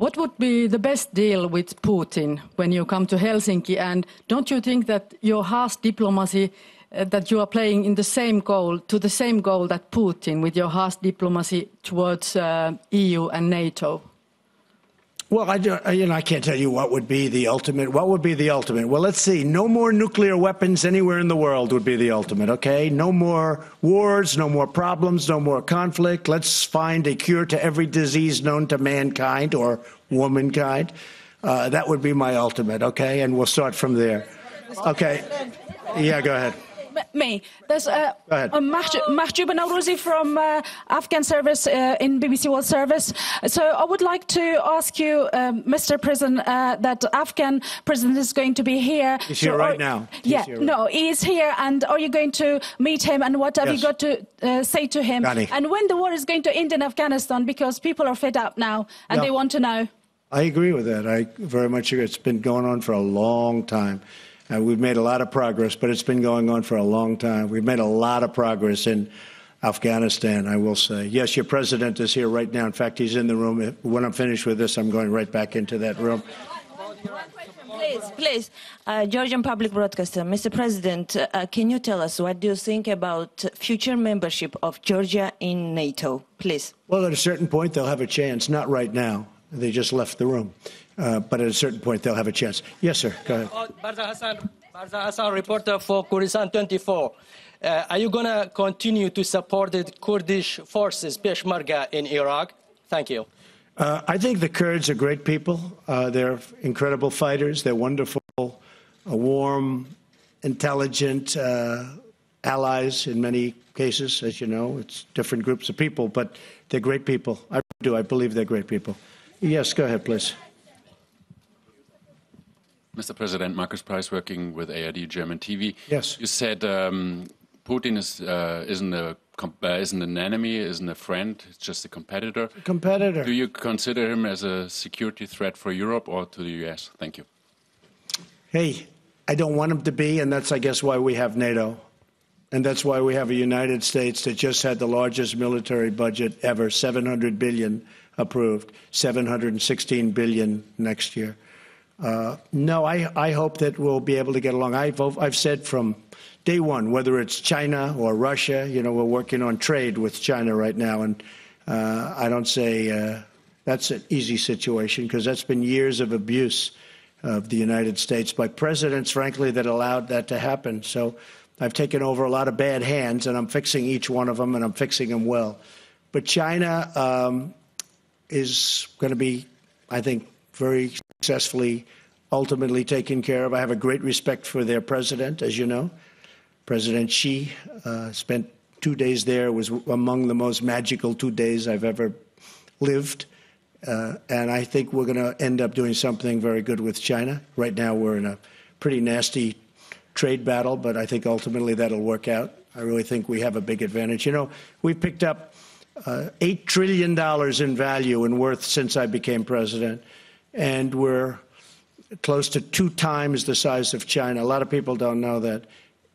What would be the best deal with Putin when you come to Helsinki? And don't you think that your harsh diplomacy, that you are playing in the same goal, to the same goal that Putin with your harsh diplomacy towards EU and NATO? Well, I can't tell you what would be the ultimate. What would be the ultimate? Well, let's see. No more nuclear weapons anywhere in the world would be the ultimate, okay? No more wars, no more problems, no more conflict. Let's find a cure to every disease known to mankind or womankind. That would be my ultimate, okay? And we'll start from there. Okay. Yeah, go ahead. Me. There's Mahjoub Naurouzi from Afghan service in BBC World Service. So I would like to ask you, Mr. President, that Afghan president is going to be here. He's here right now. No, he is here. And are you going to meet him? And what have you got to say to him? And when the war is going to end in Afghanistan, because people are fed up now and they want to know. I agree with that. I very much agree. It's been going on for a long time. We've made a lot of progress, but it's been going on for a long time. We've made a lot of progress in Afghanistan, I will say. Yes, your president is here right now. In fact, he's in the room. When I'm finished with this, I'm going right back into that room. Please, Georgian Public Broadcaster, Mr. President, can you tell us what do you think about future membership of Georgia in NATO, please? Well, at a certain point, they'll have a chance. Not right now. They just left the room. But at a certain point, they'll have a chance. Yes, sir. Go ahead. Barza Hassan, reporter for Kurdistan 24. Are you going to continue to support the Kurdish forces, Peshmerga, in Iraq? Thank you. I think the Kurds are great people. They're incredible fighters. They're wonderful, warm, intelligent allies in many cases, as you know. It's different groups of people, but they're great people. I believe they're great people. Yes, go ahead, please. Mr. President, Marcus Price, working with ARD German TV. Yes. You said Putin isn't an enemy, isn't a friend, it's just a competitor. Competitor. Do you consider him as a security threat for Europe or to the US? Thank you. Hey, I don't want him to be, and that's, I guess, why we have NATO. And that's why we have a United States that just had the largest military budget ever, $700 billion approved, $716 billion next year. No, I hope that we'll be able to get along. I've said from day one, whether it's China or Russia, you know, we're working on trade with China right now. And I don't say that's an easy situation, because that's been years of abuse of the United States by presidents, frankly, that allowed that to happen. So I've taken over a lot of bad hands, and I'm fixing each one of them, and I'm fixing them well. But China is going to be, I think, very successfully, ultimately taken care of. I have a great respect for their president, as you know. President Xi spent 2 days there. It was among the most magical 2 days I've ever lived. And I think we're going to end up doing something very good with China. Right now, we're in a pretty nasty trade battle, but I think ultimately that'll work out. I really think we have a big advantage. You know, we picked up $8 trillion in value and worth since I became president. And we're close to 2 times the size of China. A lot of people don't know that.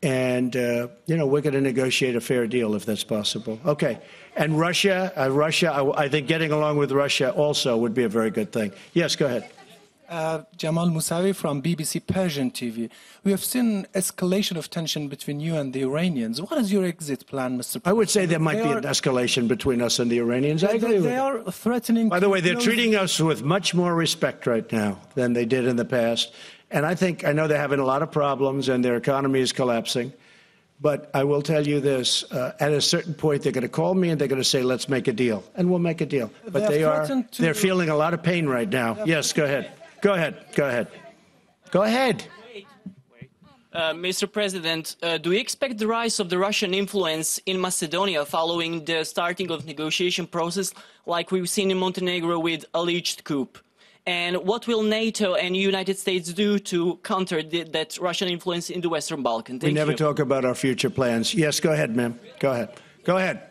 And, you know, we're going to negotiate a fair deal if that's possible. Okay. And Russia, I think getting along with Russia also would be a very good thing. Yes, go ahead. Jamal Musawi from BBC Persian TV. We have seen escalation of tension between you and the Iranians. What is your exit plan, Mr. President? I would say there might be an escalation between us and the Iranians. I agree with They are threatening... By the way, they're treating us with much more respect right now than they did in the past. And I know they're having a lot of problems and their economy is collapsing. But I will tell you this, at a certain point, they're going to call me and they're going to say, let's make a deal. And we'll make a deal. But they're feeling a lot of pain right now. Yes, go ahead. Go ahead. Go ahead. Go ahead. Mr. President, do you expect the rise of the Russian influence in Macedonia following the starting of negotiation process like we've seen in Montenegro with alleged coup? And what will NATO and the United States do to counter that Russian influence in the Western Balkans? We never talk about our future plans. Yes, go ahead, ma'am. Go ahead. Go ahead.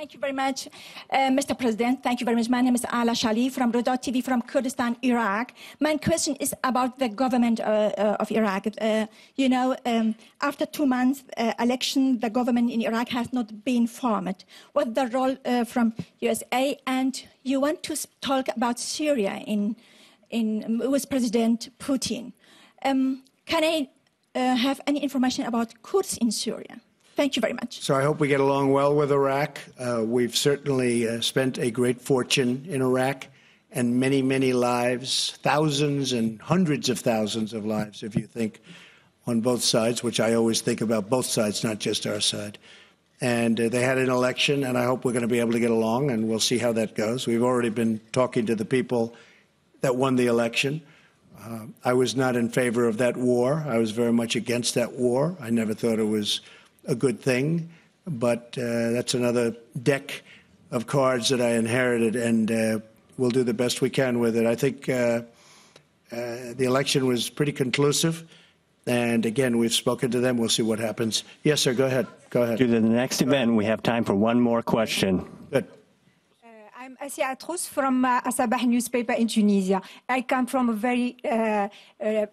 Thank you very much, Mr. President. Thank you very much. My name is Ala Shali from Rodot TV from Kurdistan, Iraq. My question is about the government of Iraq. After 2 months election, the government in Iraq has not been formed. What's the role from USA? And you want to talk about Syria with President Putin. Can I have any information about Kurds in Syria? Thank you very much. So I hope we get along well with Iraq. We've certainly spent a great fortune in Iraq and many, many lives, thousands and hundreds of thousands of lives, if you think on both sides, which I always think about both sides, not just our side. And they had an election, and I hope we're going to be able to get along, and we'll see how that goes. We've already been talking to the people that won the election. I was not in favor of that war. I was very much against that war. I never thought it was a good thing, but that's another deck of cards that I inherited, and we'll do the best we can with it. I think the election was pretty conclusive, and again, we've spoken to them. We'll see what happens. Yes, sir, go ahead. Go ahead. To the next event, we have time for one more question. Good. I'm Asia Atrous from Asabah newspaper in Tunisia. I come from a very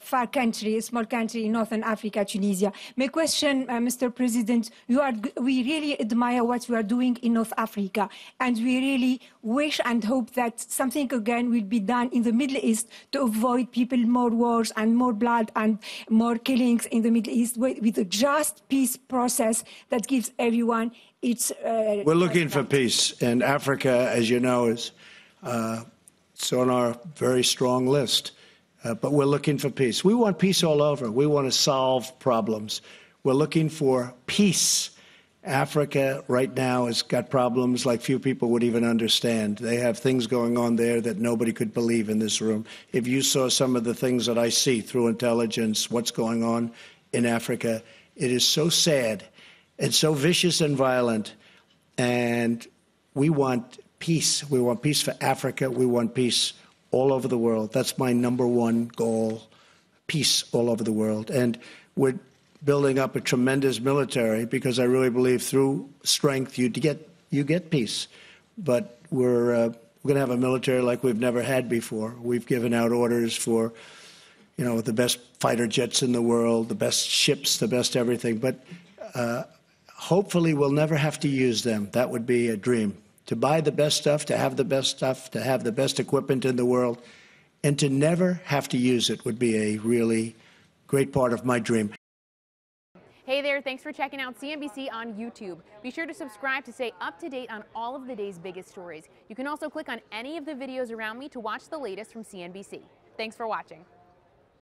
far country, a small country in northern Africa, Tunisia. My question, Mr. President, we really admire what you are doing in North Africa, and we really wish and hope that something again will be done in the Middle East to avoid people more wars and more blood and more killings in the Middle East with a just peace process that gives everyone its We're looking for peace, and Africa, as you know, is it's on our very strong list. But we're looking for peace. We want peace all over. We want to solve problems. We're looking for peace. Africa right now has got problems like few people would even understand. They have things going on there that nobody could believe in this room. If you saw some of the things that I see through intelligence, what's going on in Africa, it is so sad. It's so vicious and violent, and we want peace. We want peace for Africa. We want peace all over the world. That's my #1 goal, peace all over the world. And we're building up a tremendous military because I really believe through strength you get peace. But we're going to have a military like we've never had before. We've given out orders for, the best fighter jets in the world, the best ships, the best everything. But hopefully we'll never have to use them. That would be a dream. To buy the best stuff, to have the best stuff, to have the best equipment in the world, and to never have to use it would be a really great part of my dream. Hey there, thanks for checking out CNBC on YouTube. Be sure to subscribe to stay up to date on all of the day's biggest stories. You can also click on any of the videos around me to watch the latest from CNBC. Thanks for watching.